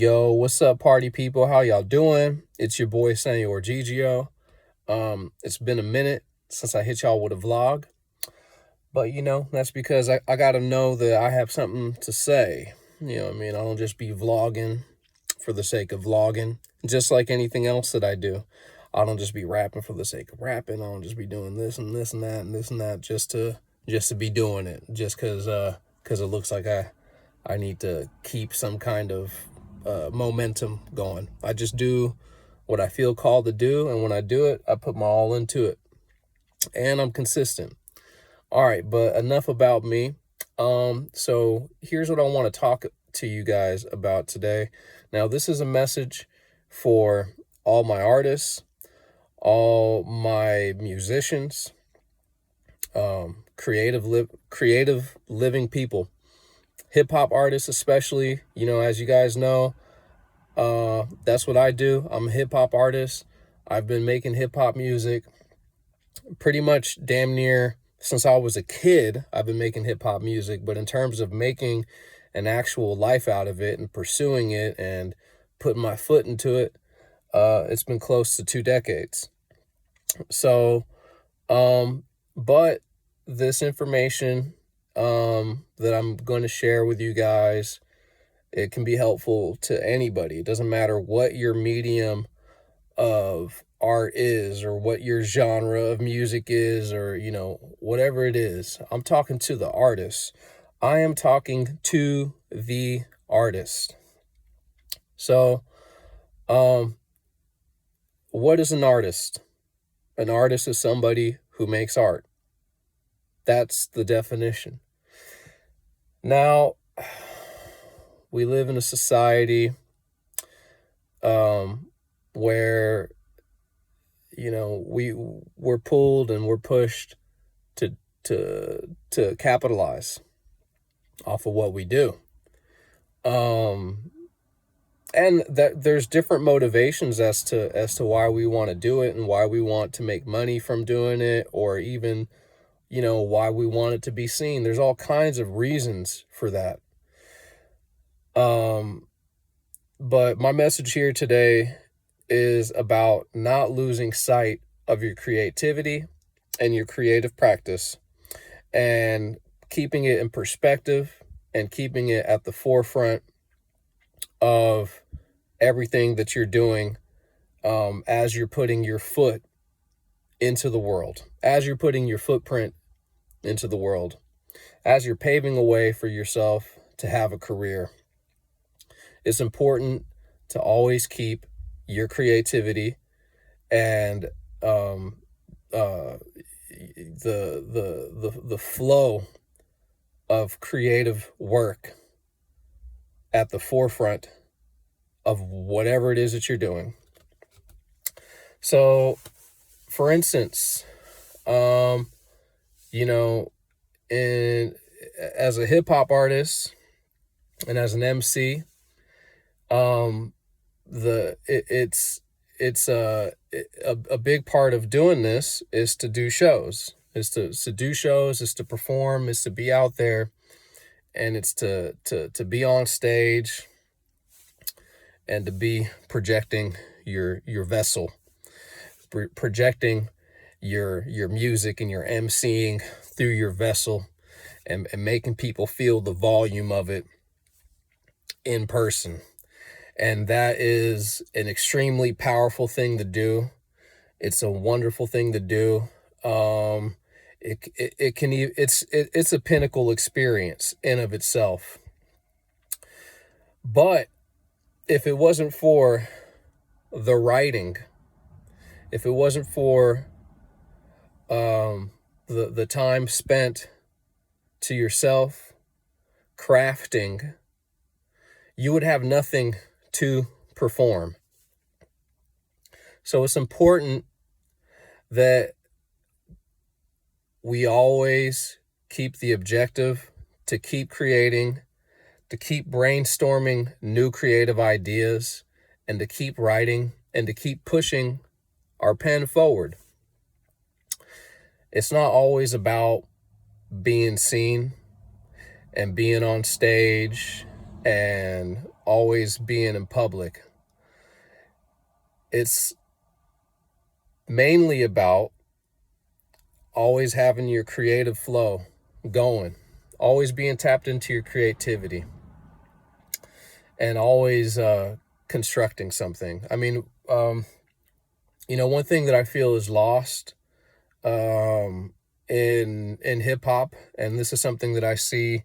Yo, what's up, party people? How y'all doing? It's your boy Señor Gigio. It's been a minute since I hit y'all with a vlog, but that's because I gotta know that I have something to say. You know what I mean? I don't just be vlogging for the sake of vlogging, just like anything else that I do. I don't just be rapping for the sake of rapping. I don't just be doing this and this and that and this and that just to be doing it, just cause it looks like I need to keep some kind of momentum going. I just do what I feel called to do, and when I do it, I put my all into it, and I'm consistent. All right, but enough about me. So here's what I want to talk to you guys about today. Now, this is a message for all my artists, all my musicians, creative living people, hip hop artists especially. As you guys know, that's what I do. I'm a hip hop artist. I've been making hip hop music pretty much damn near since I was a kid. I've been making hip hop music, but in terms of making an actual life out of it and pursuing it and putting my foot into it, it's been close to 2 decades. So, but this information that I'm going to share with you guys, it can be helpful to anybody. It doesn't matter what your medium of art is or what your genre of music is, or whatever it is. I'm talking to the artist. I am talking to the artist. So what is an artist? An artist is somebody who makes art. That's the definition. Now, we live in a society where we're pulled and we're pushed to capitalize off of what we do, and that there's different motivations as to why we want to do it and why we want to make money from doing it, or even why we want it to be seen. There's all kinds of reasons for that. But my message here today is about not losing sight of your creativity and your creative practice, and keeping it in perspective and keeping it at the forefront of everything that you're doing, as you're putting your foot into the world, as you're putting your footprint into the world, as you're paving a way for yourself to have a career. It's important to always keep your creativity and the flow of creative work at the forefront of whatever it is that you're doing. So, for instance, as a hip hop artist and as an MC, it's a big part of doing this is to do shows, is to perform, is to be out there, and it's to be on stage and to be projecting your vessel, projecting your music and your emceeing through your vessel, and making people feel the volume of it in person. And that is an extremely powerful thing to do. It's a wonderful thing to do. It's a pinnacle experience in of itself. But if it wasn't for the writing, if it wasn't for the time spent to yourself crafting, you would have nothing to perform. So it's important that we always keep the objective to keep creating, to keep brainstorming new creative ideas, and to keep writing and to keep pushing our pen forward. It's not always about being seen and being on stage and always being in public. It's mainly about always having your creative flow going, always being tapped into your creativity, and always constructing something. I mean, one thing that I feel is lost in hip hop, and this is something that I see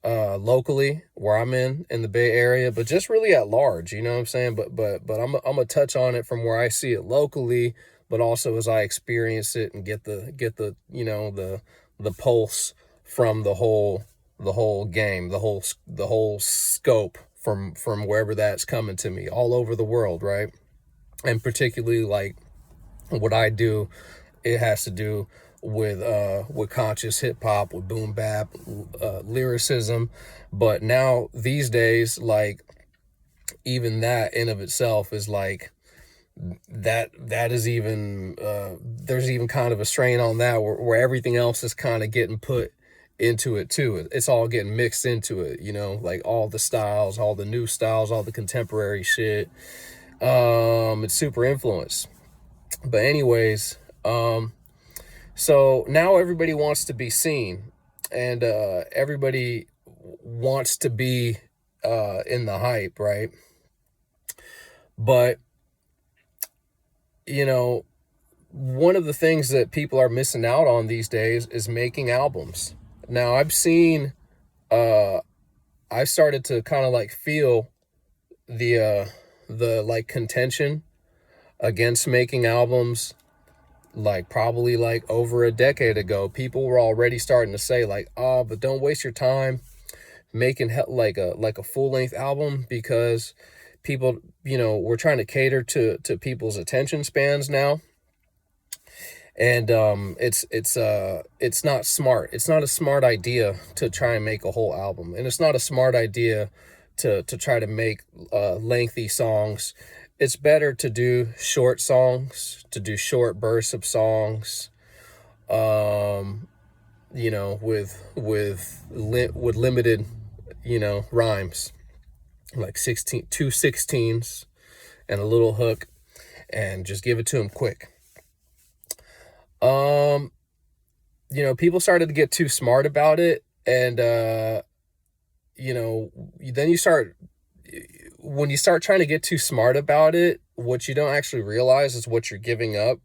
locally where I'm in the Bay Area, but just really at large, you know what I'm saying? But I'm gonna touch on it from where I see it locally, but also as I experience it and get the the pulse from the whole game, the whole scope from wherever that's coming to me all over the world, right? And particularly like what I do, it has to do with conscious hip hop, with boom bap, lyricism. But now these days, like even that in of itself is like that is even there's even kind of a strain on that where everything else is kind of getting put into it too. It's all getting mixed into it, like all the styles, all the new styles, all the contemporary shit. It's super influenced. But anyways, so now everybody wants to be seen, and everybody wants to be in the hype, right? But one of the things that people are missing out on these days is making albums. Now I've seen, I started to kind of like feel the like contention against making albums, like probably like over a decade ago. People were already starting to say like, oh, but don't waste your time making like a full-length album, because people, we're trying to cater to people's attention spans now. And it's not smart. It's not a smart idea to try and make a whole album, and it's not a smart idea to try to make lengthy songs. It's better to do short songs, to do short bursts of songs, with limited, rhymes, like 2 16s and a little hook, and just give it to them quick. People started to get too smart about it, and then when you start trying to get too smart about it, what you don't actually realize is what you're giving up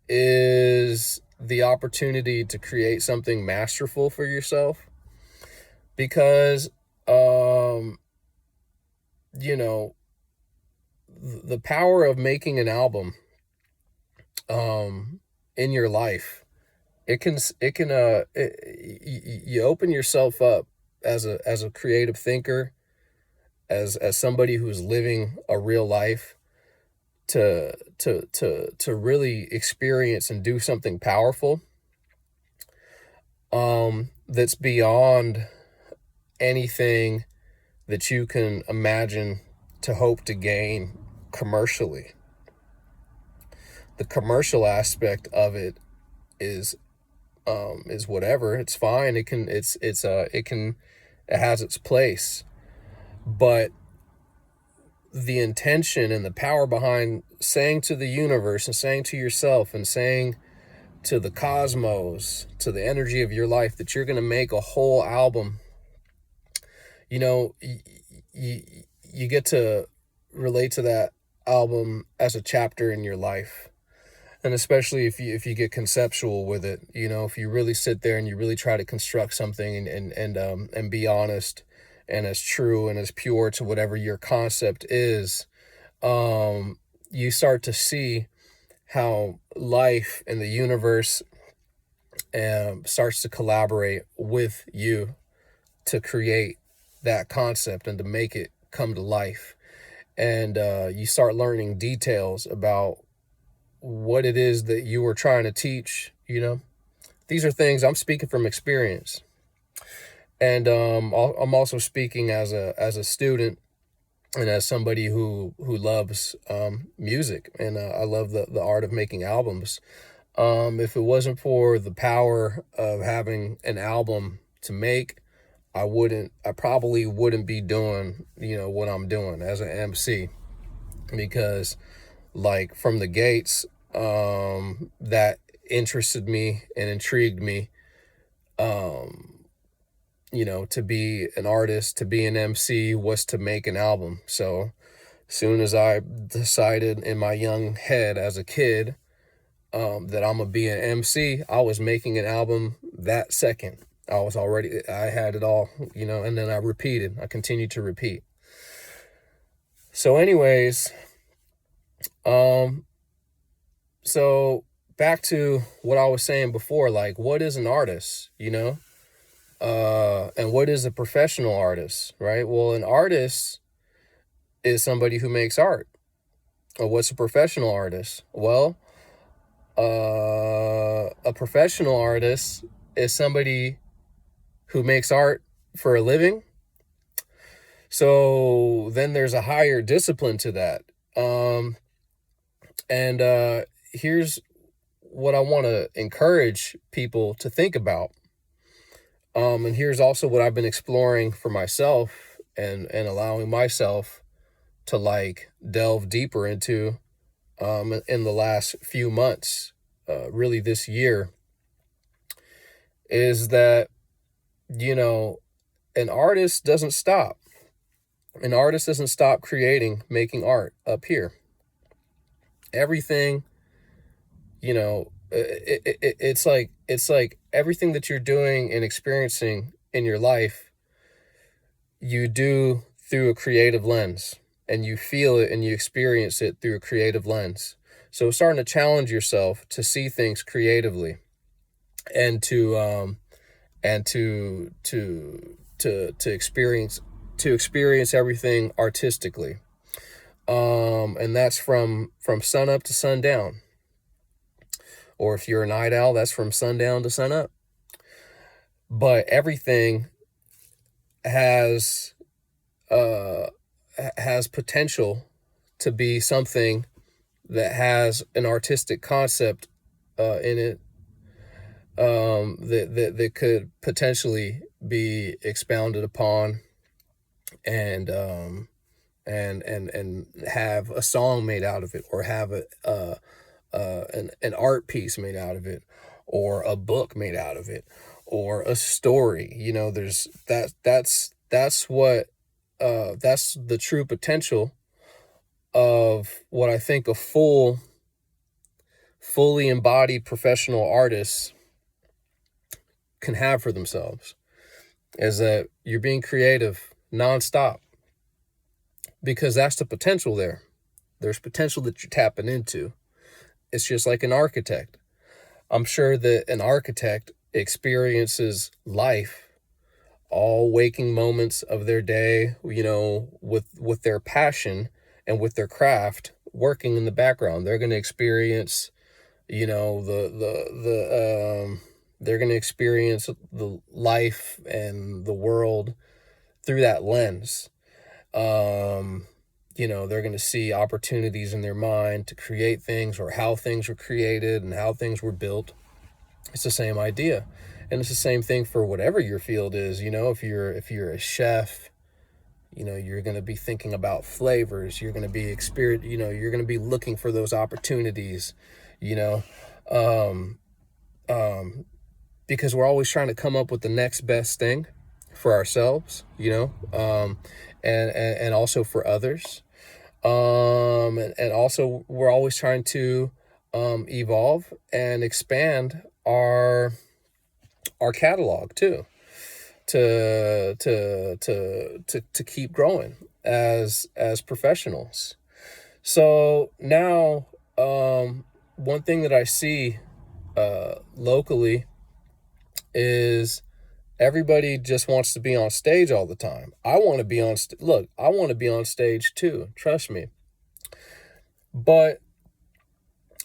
is the opportunity to create something masterful for yourself. Because, the power of making an album, in your life, you open yourself up as a creative thinker, as somebody who's living a real life, to really experience and do something powerful, that's beyond anything that you can imagine to hope to gain commercially. The commercial aspect of it is whatever. It's fine. It has its place, but the intention and the power behind saying to the universe and saying to yourself and saying to the cosmos, to the energy of your life, that you're going to make a whole album, you get to relate to that album as a chapter in your life. And especially if you get conceptual with it, if you really sit there and you really try to construct something and be honest and as true and as pure to whatever your concept is, you start to see how life and the universe starts to collaborate with you to create that concept and to make it come to life. And you start learning details about what it is that you were trying to teach. These are things I'm speaking from experience, and I'm also speaking as a student and as somebody who loves music, and I love the art of making albums. If it wasn't for the power of having an album to make, I probably wouldn't be doing, what I'm doing as an MC, because like from the gates, that interested me and intrigued me, to be an artist, to be an MC, was to make an album. So soon as I decided in my young head as a kid, that I'm gonna be an MC, I was making an album that second. I had it all, and then I continued to repeat. So anyways, so back to what I was saying before, like, what is an artist, and what is a professional artist, right? Well, an artist is somebody who makes art. Or what's a professional artist? Well, a professional artist is somebody who makes art for a living. So then there's a higher discipline to that. And here's what I want to encourage people to think about. And here's also what I've been exploring for myself, and allowing myself to like delve deeper into in the last few months, really this year, is that, an artist doesn't stop. An artist doesn't stop creating, making art up here. Everything, it's like everything that you're doing and experiencing in your life, you do through a creative lens, and you feel it and you experience it through a creative lens. So starting to challenge yourself to see things creatively, and to experience everything artistically. And that's from sun up to sundown. Or if you're a night owl, that's from sundown to sun up. But everything has potential to be something that has an artistic concept in it, that could potentially be expounded upon, and have a song made out of it, or have an art piece made out of it, or a book made out of it, or a story. There's that's what that's the true potential of what I think a fully embodied professional artist can have for themselves, is that you're being creative nonstop, because that's the potential there. There's potential that you're tapping into. It's just like an architect. I'm sure that an architect experiences life, all waking moments of their day, with their passion and with their craft working in the background. They're going to experience, they're going to experience the life and the world through that lens. They're going to see opportunities in their mind to create things, or how things were created and how things were built. It's the same idea. And it's the same thing for whatever your field is. If you're a chef, you're going to be thinking about flavors. You're going to be you're going to be looking for those opportunities, because we're always trying to come up with the next best thing for ourselves, and also for others. And also we're always trying to evolve and expand our catalog too, to keep growing as professionals. So now, one thing that I see locally is everybody just wants to be on stage all the time. I want to be on look, I want to be on stage too, trust me. But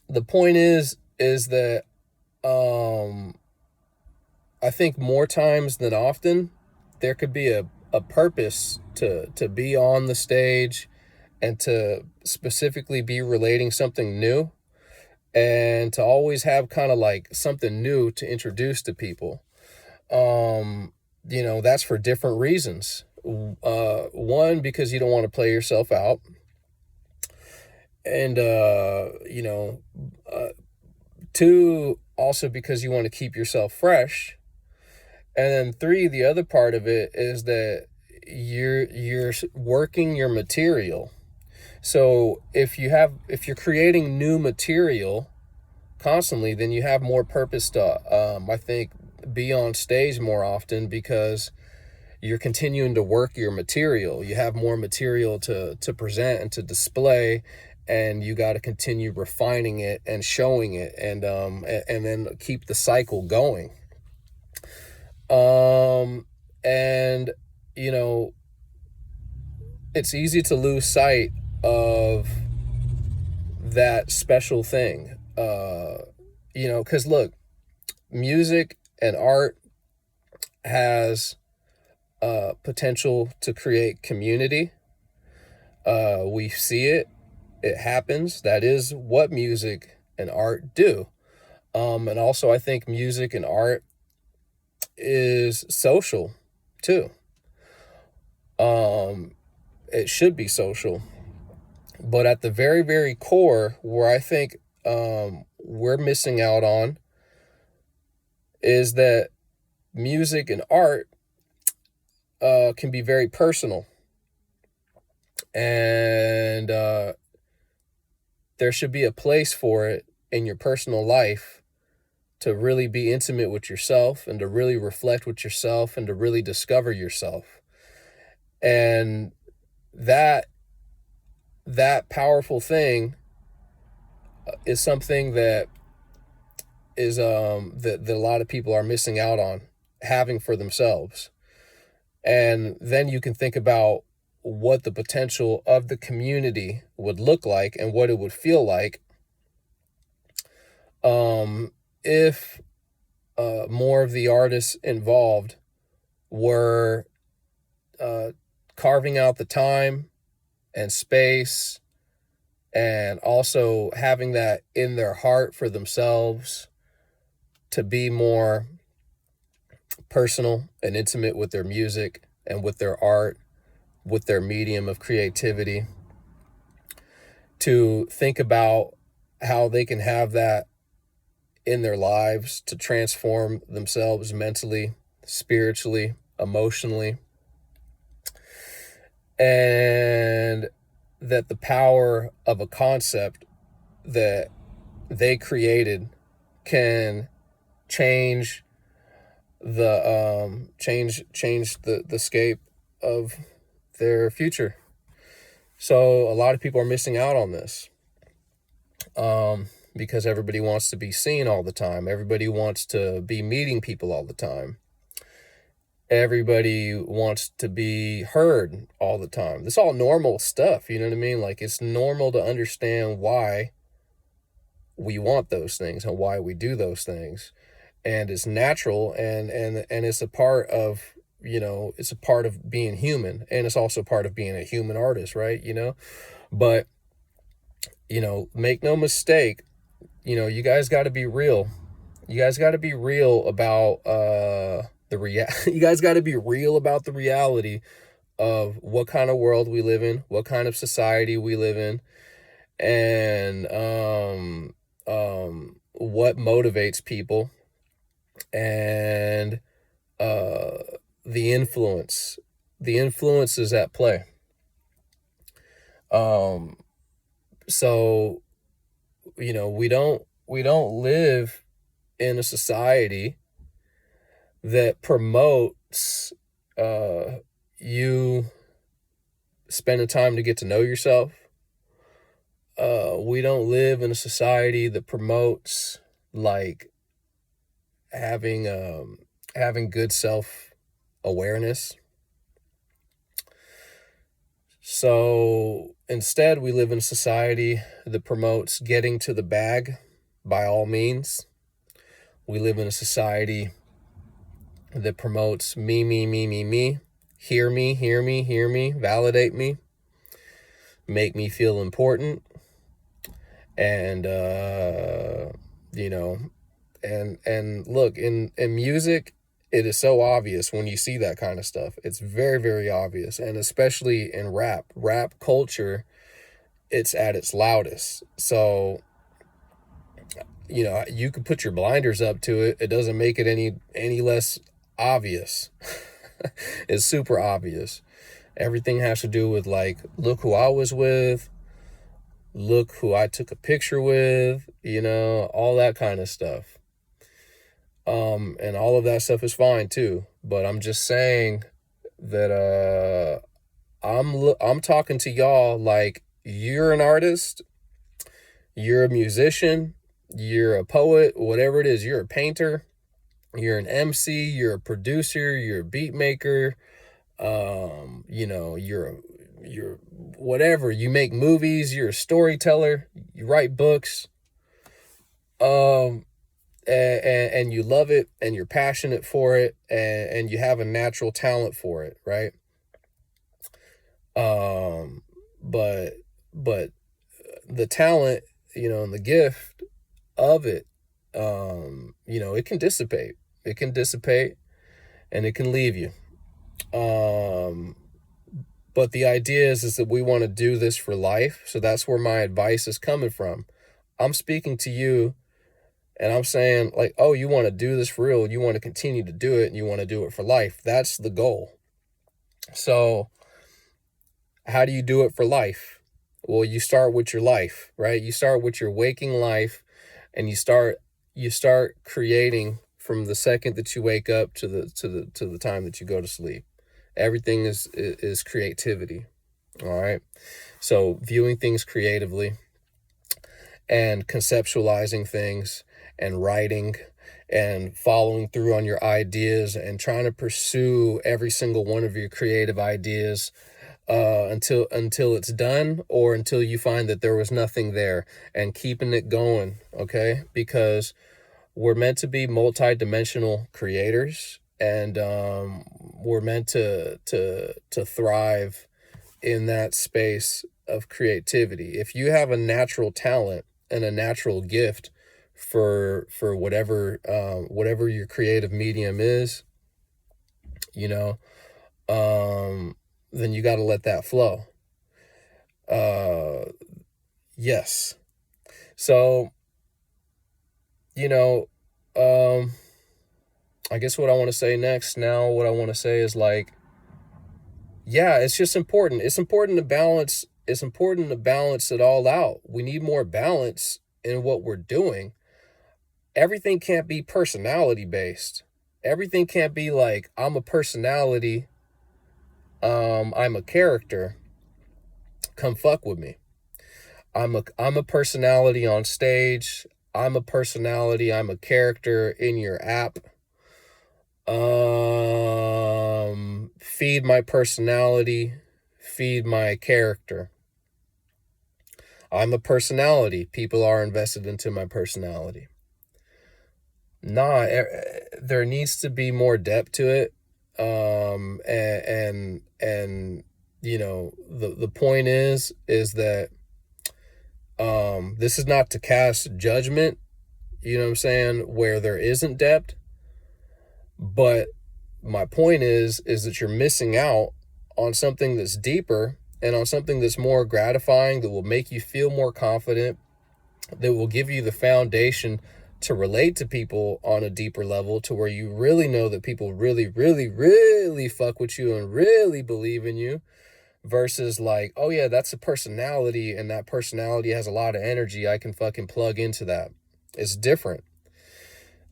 the point is that I think more times than often there could be a purpose to be on the stage, and to specifically be relating something new, and to always have kind of like something new to introduce to people. that's for different reasons. One, because you don't want to play yourself out. And, two, also because you want to keep yourself fresh. And then three, the other part of it is that you're working your material. So if you're creating new material constantly, then you have more purpose to, I think, be on stage more often, because you're continuing to work your material. You have more material to present and to display, and you got to continue refining it and showing it, and then keep the cycle going. And it's easy to lose sight of that special thing. Because look, music and art has potential to create community. We see it. It happens. That is what music and art do. And also, I think music and art is social too. It should be social. But at the very, very core, where I think we're missing out on, is that music and art can be very personal. And there should be a place for it in your personal life to really be intimate with yourself, and to really reflect with yourself, and to really discover yourself. And that powerful thing is something that is that a lot of people are missing out on having for themselves. And then you can think about what the potential of the community would look like, and what it would feel like if more of the artists involved were carving out the time and space, and also having that in their heart for themselves, to be more personal and intimate with their music and with their art, with their medium of creativity, to think about how they can have that in their lives to transform themselves mentally, spiritually, emotionally. And that the power of a concept that they created can change the scape of their future. So a lot of people are missing out on this, because everybody wants to be seen all the time. Everybody wants to be meeting people all the time. Everybody wants to be heard all the time. This is all normal stuff, you know what I mean? Like, it's normal to understand why we want those things and why we do those things. And it's natural, and it's a part of, it's a part of being human, and it's also part of being a human artist, right? But, make no mistake, you guys got to be real. You guys got to be real about you guys got to be real about the reality of what kind of world we live in, what kind of society we live in, and what motivates people, and the influence is at play. So we don't live in a society that promotes you spending time to get to know yourself. We don't live in a society that promotes like having good self-awareness. So instead, we live in a society that promotes getting to the bag by all means. We live in a society that promotes me, hear me, validate me, make me feel important. And, and look, in music It is so obvious when you see that kind of stuff. It's very, very obvious. And especially in rap culture, it's at its loudest. So, you know, you could put your blinders up to it. It doesn't make it any less obvious. It's super obvious. Everything has to do with like, look who I was with, look who I took a picture with, you know, all that kind of stuff. And all of that stuff is fine too. But I'm just saying that I'm talking to y'all like you're an artist, you're a musician, you're a poet, whatever it is, you're a painter, you're an MC, you're a producer, you're a beat maker, you know, you're whatever, you make movies, you're a storyteller, you write books, and you love it and you're passionate for it, and you have a natural talent for it, right? But the talent, you know, and the gift of it, you know, it can dissipate. It can dissipate and it can leave you. But the idea is that we want to do this for life. So that's where my advice is coming from. I'm speaking to you and I'm saying like, oh, you want to do this for real. You want to continue to do it and you want to do it for life. That's the goal. So how do you do it for life? Well, you start with your life, right? You start with your waking life and you start creating from the second that you wake up to the time that you go to sleep. Everything is creativity. All right. So viewing things creatively and conceptualizing things and writing and following through on your ideas and trying to pursue every single one of your creative ideas until it's done, or until you find that there was nothing there, and keeping it going. Okay. Because we're meant to be multi-dimensional creators, and we're meant to thrive in that space of creativity. If you have a natural talent and a natural gift for whatever your creative medium is, you know, then you got to let that flow. Yes. So, you know, I guess what I want to say next now, what I want to say is like, yeah, it's just important. It's important to balance. It's important to balance it all out. We need more balance in what we're doing. Everything can't be personality based. Everything can't be like, I'm a personality. I'm a character. Come fuck with me. I'm a personality on stage. I'm a personality. I'm a character in your app. Feed my personality, feed my character. I'm a personality. People are invested into my personality. Nah, there needs to be more depth to it. And you know, the point is that this is not to cast judgment, you know what I'm saying, where there isn't depth. But my point is that you're missing out on something that's deeper and on something that's more gratifying, that will make you feel more confident, that will give you the foundation to relate to people on a deeper level, to where you really know that people really, really, really fuck with you and really believe in you, versus like, oh yeah, that's a personality and that personality has a lot of energy. I can fucking plug into that. It's different.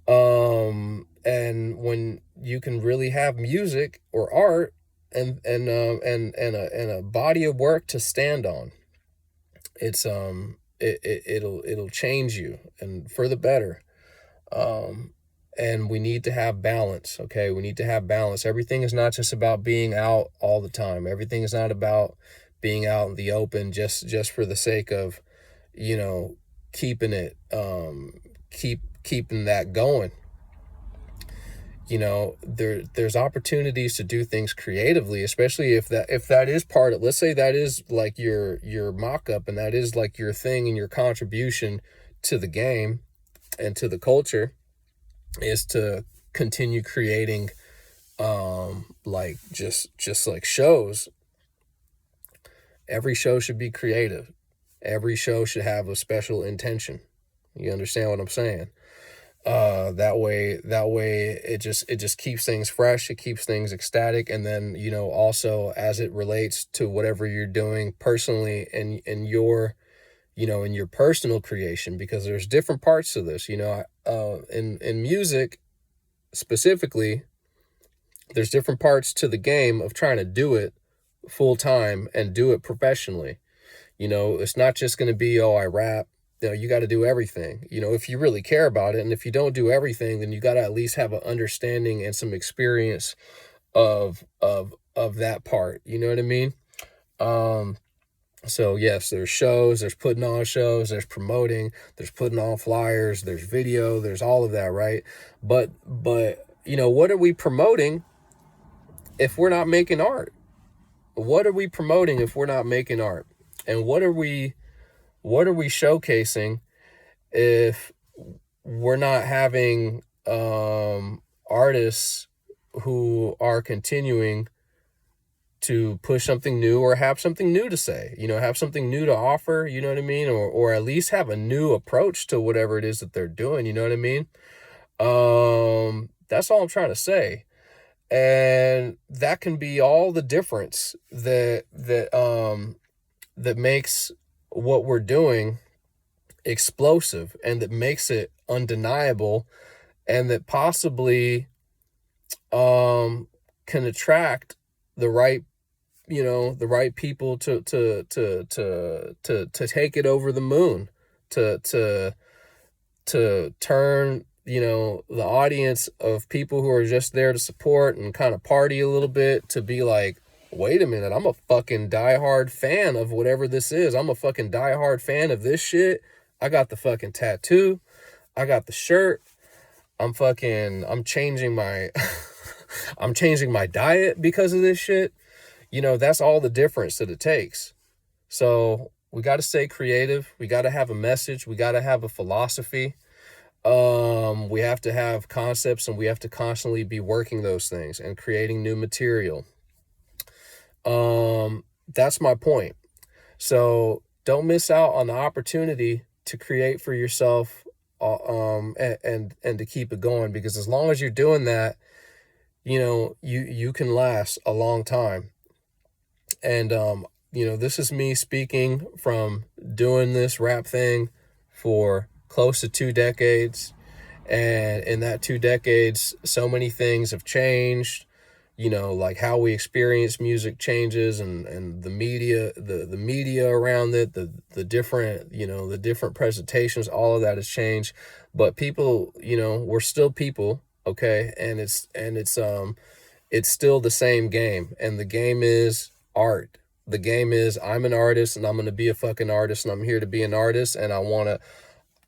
And when you can really have music or art and a body of work to stand on, it's it'll change you, and for the better. And we need to have balance. Okay, we need to have balance. Everything is not just about being out all the time. Everything is not about being out in the open just for the sake of, you know, keeping it keeping that going. You know, there's opportunities to do things creatively, especially if that is part of, let's say that is like your mock-up, and that is like your thing and your contribution to the game and to the culture, is to continue creating like just like shows. Every show should be creative. Every show should have a special intention. You understand what I'm saying? That way it just keeps things fresh. It keeps things ecstatic. And then, you know, also as it relates to whatever you're doing personally in your, you know, in your personal creation, because there's different parts to this, you know, in music specifically, there's different parts to the game of trying to do it full time and do it professionally. You know, it's not just going to be, oh, I rap. You know, you got to do everything, you know, if you really care about it. And if you don't do everything, then you got to at least have an understanding and some experience of that part. You know what I mean? So yes, there's shows, there's putting on shows, there's promoting, there's putting on flyers, there's video, there's all of that, right? But you know, what are we promoting if we're not making art? What are we promoting if we're not making art? And what are we showcasing if we're not having artists who are continuing to push something new or have something new to say, you know, have something new to offer, you know what I mean? Or at least have a new approach to whatever it is that they're doing, you know what I mean? That's all I'm trying to say. And that can be all the difference that makes what we're doing explosive, and that makes it undeniable, and that possibly can attract the right, you know, the right people to take it over the moon, to turn, you know, the audience of people who are just there to support and kind of party a little bit to be like, wait a minute, I'm a fucking diehard fan of whatever this is. I'm a fucking diehard fan of this shit. I got the fucking tattoo. I got the shirt. I'm changing my I'm changing my diet because of this shit. You know, that's all the difference that it takes. So we got to stay creative. We got to have a message. We got to have a philosophy. We have to have concepts, and we have to constantly be working those things and creating new material. That's my point. So don't miss out on the opportunity to create for yourself, and to keep it going, because as long as you're doing that, you know, you can last a long time. And, you know, this is me speaking from doing this rap thing for close to 2 decades. And in that 2 decades, so many things have changed, you know, like how we experience music changes, and the media, the media around it, the different, you know, the different presentations, all of that has changed. But people, you know, we're still people, okay? And it's still the same game. And the game is art. The game is, I'm an artist, and I'm going to be a fucking artist, and I'm here to be an artist, and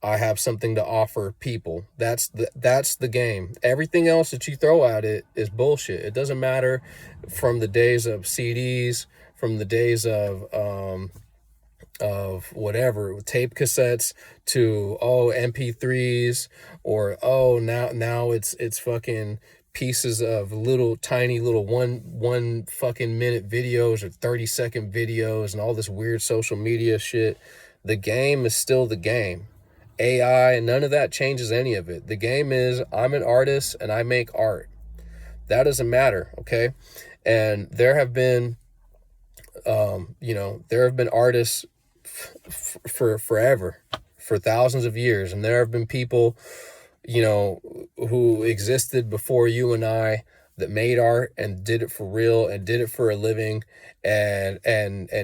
I have something to offer people. That's the game. Everything else that you throw at it is bullshit. It doesn't matter, from the days of CDs, from the days of whatever, tape cassettes, to MP3s, or now it's fucking pieces of little tiny little one fucking minute videos, or 30-second videos, and all this weird social media shit. The game is still the game. AI, none of that changes any of it. The game is, I'm an artist and I make art. That doesn't matter, okay? And there have been, you know, there have been artists for forever, for thousands of years. And there have been people, you know, who existed before you and I, that made art and did it for real and did it for a living, and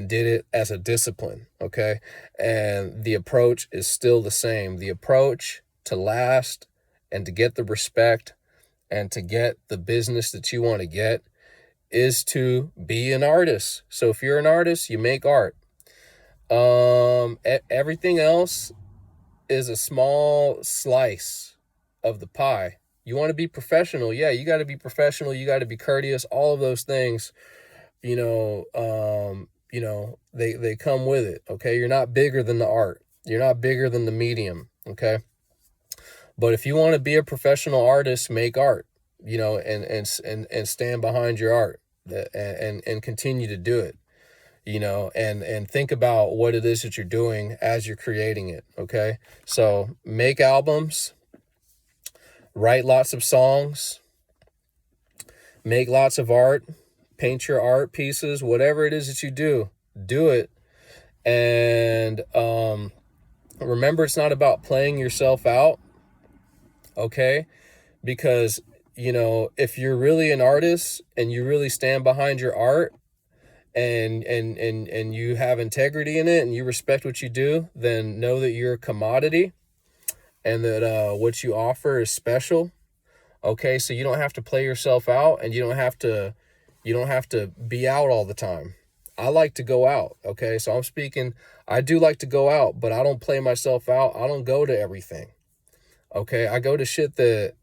did it as a discipline, okay? And the approach is still the same. The approach to last and to get the respect and to get the business that you want to get is to be an artist. So if you're an artist, you make art. Everything else is a small slice of the pie. You want to be professional, yeah, you got to be professional, you got to be courteous, all of those things, you know, they come with it, okay? You're not bigger than the art. You're not bigger than the medium, okay? But if you want to be a professional artist, make art. you know, and stand behind your art, and continue to do it, you know, and think about what it is that you're doing as you're creating it. Okay. So make albums, write lots of songs, make lots of art, paint your art pieces, whatever it is that you do it. And remember, it's not about playing yourself out. Okay. Because, you know, if you're really an artist and you really stand behind your art, and you have integrity in it and you respect what you do, then know that you're a commodity, and that what you offer is special. Okay, so you don't have to play yourself out, and you don't have to be out all the time. I like to go out. Okay, so I'm speaking, I do like to go out, but I don't play myself out. I don't go to everything. Okay, I go to shit that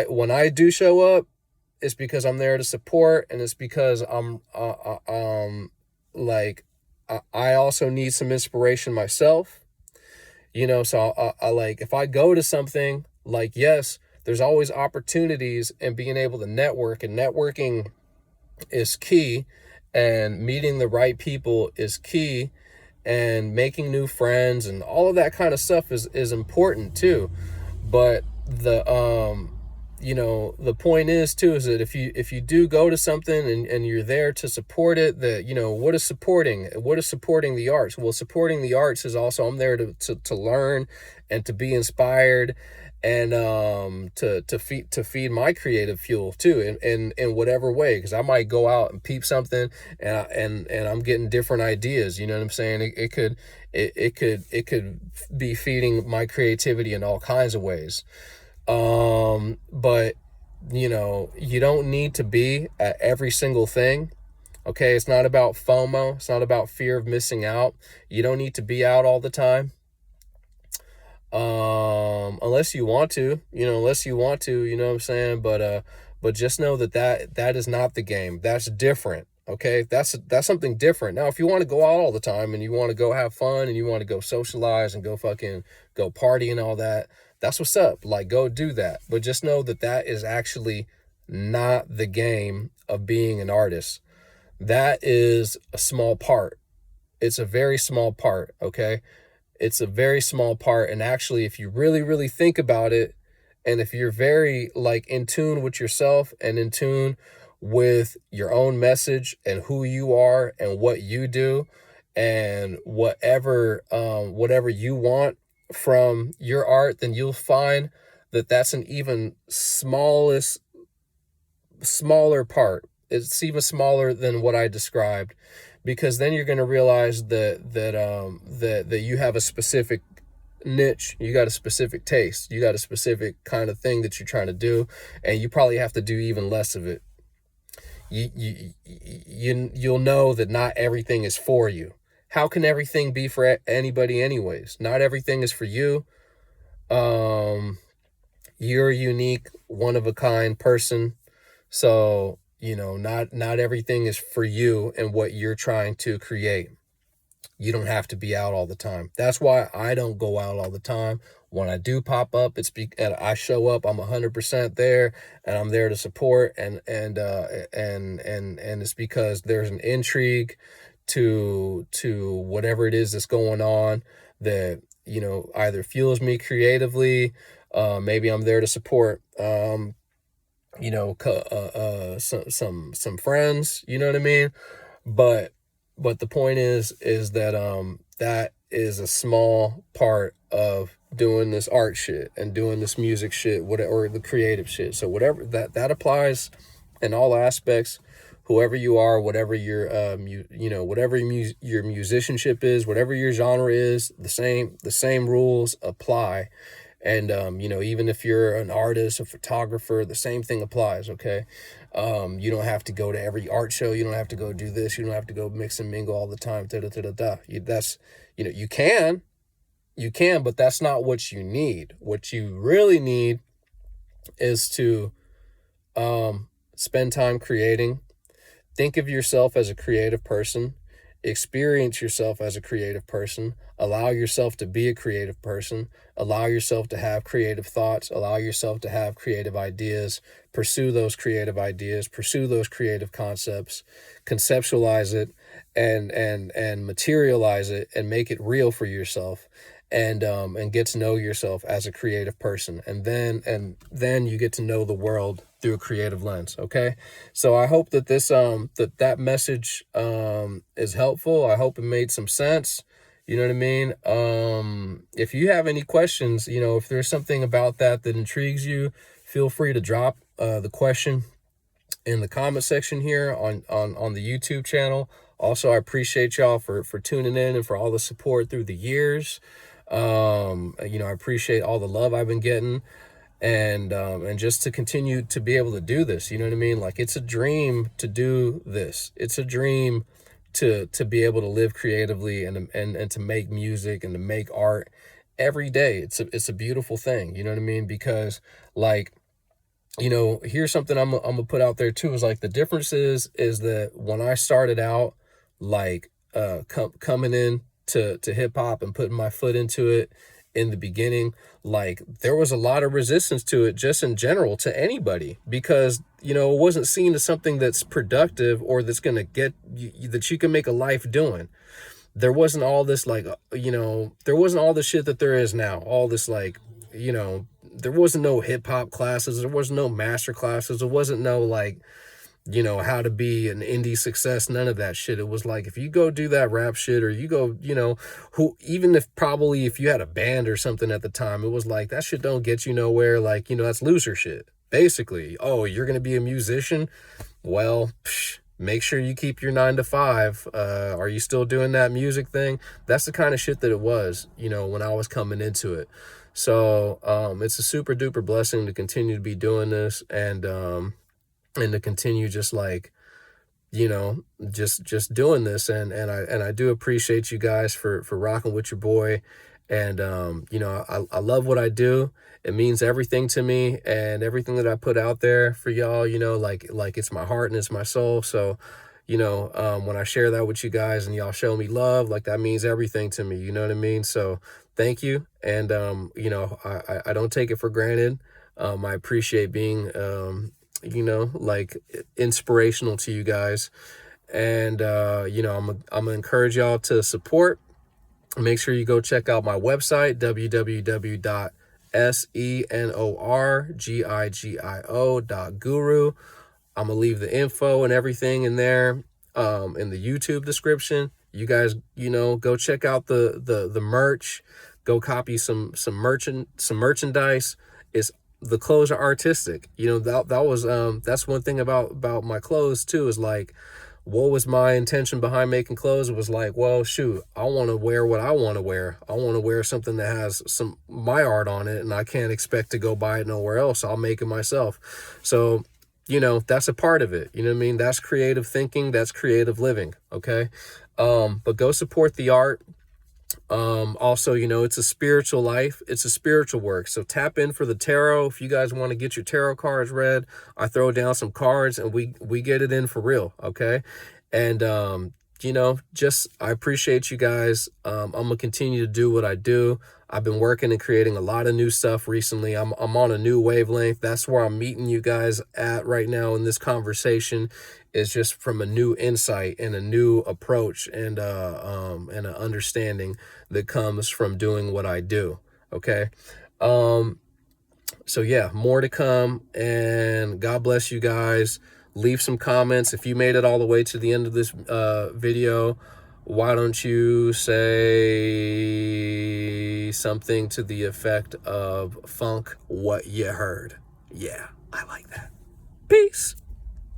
when I do show up, it's because I'm there to support, and it's because I'm like I also need some inspiration myself, you know. So I like, if I go to something, like, yes, there's always opportunities, and being able to network, and networking is key, and meeting the right people is key, and making new friends and all of that kind of stuff is important too. But you know, the point is too, is that if you do go to something, and you're there to support it, that, you know, what is supporting the arts? Well, supporting the arts is also, I'm there to learn and to be inspired, and to feed my creative fuel too, in whatever way, because I might go out and peep something, and I'm getting different ideas, you know what I'm saying? It could be feeding my creativity in all kinds of ways. But, you know, you don't need to be at every single thing. Okay, it's not about FOMO. It's not about fear of missing out. You don't need to be out all the time. Unless you want to, you know, you know what I'm saying? But just know that is not the game. That's different. Okay, that's something different. Now, if you want to go out all the time, and you want to go have fun, and you want to go socialize, and go party and all that, that's what's up. Like, go do that. But just know that is actually not the game of being an artist. That is a small part. It's a very small part. Okay. It's a very small part. And actually, if you really, really think about it, and if you're very, like, in tune with yourself, and in tune with your own message, and who you are, and what you do, and whatever you want from your art, then you'll find that that's an even smaller part. It's even smaller than what I described, because then you're going to realize that you have a specific niche, you got a specific taste, you got a specific kind of thing that you're trying to do, and you probably have to do even less of it. You'll know that not everything is for you. How can everything be for anybody anyways? Not everything is for you. You're a unique, one of a kind person. So, you know, not everything is for you and what you're trying to create. You don't have to be out all the time. That's why I don't go out all the time. When I do pop up, and I show up, I'm 100% there, and I'm there to support, and it's because there's an intrigue to whatever it is that's going on, that, you know, either fuels me creatively. Maybe I'm there to support, you know, some friends, you know what I mean? But the point is that that is a small part of doing this art shit, and doing this music shit, or the creative shit. So whatever that applies in all aspects, whoever you are, whatever your you know, whatever your musicianship is, whatever your genre is, the same rules apply. And, you know, even if you're an artist, a photographer, the same thing applies. Okay. You don't have to go to every art show. You don't have to go do this. You don't have to go mix and mingle all the time. That's, you know, you can, but that's not what you need. What you really need is to, spend time creating. Think of yourself as a creative person. experience yourself as a creative person, allow yourself to be a creative person, allow yourself to have creative thoughts, allow yourself to have creative ideas, pursue those creative ideas, pursue those creative concepts, conceptualize it, and materialize it, and make it real for yourself, and get to know yourself as a creative person, and then you get to know the world through a creative lens. Okay, so I hope that this that message is helpful. I hope it made some sense. You know what I mean? If you have any questions, if there's something about that intrigues you, feel free to drop the question in the comment section here on the YouTube channel. Also, I appreciate y'all for tuning in and for all the support through the years. I appreciate all the love I've been getting, and just to continue to be able to do this. You know what I mean? Like, it's a dream to do this. It's a dream to be able to live creatively and to make music and to make art every day. It's a beautiful thing. You know what I mean? Because, like, here's something I'm gonna put out there too, is like, the difference is that when I started out, like, coming in to hip hop and putting my foot into it in the beginning, like, there was a lot of resistance to it just in general, to anybody, because it wasn't seen as something that's productive or that's gonna get you, that you can make a life doing. There wasn't all this, like, there wasn't all the shit that there is now, all this, like, there wasn't no hip hop classes, there wasn't no master classes, there wasn't no, like, how to be an indie success, none of that shit. It was like, if you go do that rap shit, or you go, even if you had a band or something at the time, it was like, that shit don't get you nowhere. Like, that's loser shit, basically. Oh, you're going to be a musician? Well, make sure you keep your 9 to 5. Are you still doing that music thing? That's the kind of shit that it was, when I was coming into it. So, it's a super duper blessing to continue to be doing this, and to continue just, like, just doing this. And I do appreciate you guys for rocking with your boy. And, I love what I do. It means everything to me, and everything that I put out there for y'all, like it's my heart and it's my soul. So, when I share that with you guys and y'all show me love, like, that means everything to me. You know what I mean? So thank you. And, I don't take it for granted. I appreciate being, like, inspirational to you guys. And, I'm gonna encourage y'all to support. Make sure you go check out my website, www.senorgigio.guru. I'm gonna leave the info and everything in there, in the YouTube description. You guys, go check out the merch. Go copy some merchandise. The clothes are artistic. That's one thing about my clothes too, is like, what was my intention behind making clothes? It was like, well, shoot, I want to wear what I want to wear. I want to wear something that has my art on it, and I can't expect to go buy it nowhere else. I'll make it myself. So, that's a part of it. You know what I mean? That's creative thinking. That's creative living. Okay. But go support the art. Also, it's a spiritual life. It's a spiritual work. So tap in for the tarot. If you guys want to get your tarot cards read, I throw down some cards and we get it in for real. Okay. And, I appreciate you guys. I'm going to continue to do what I do. I've been working and creating a lot of new stuff recently. I'm on a new wavelength. That's where I'm meeting you guys at right now in this conversation, is just from a new insight and a new approach, and an understanding that comes from doing what I do. Okay. So yeah, more to come, and God bless you guys. Leave some comments. If you made it all the way to the end of this video, why don't you say something to the effect of funk what you heard? Yeah, I like that. Peace.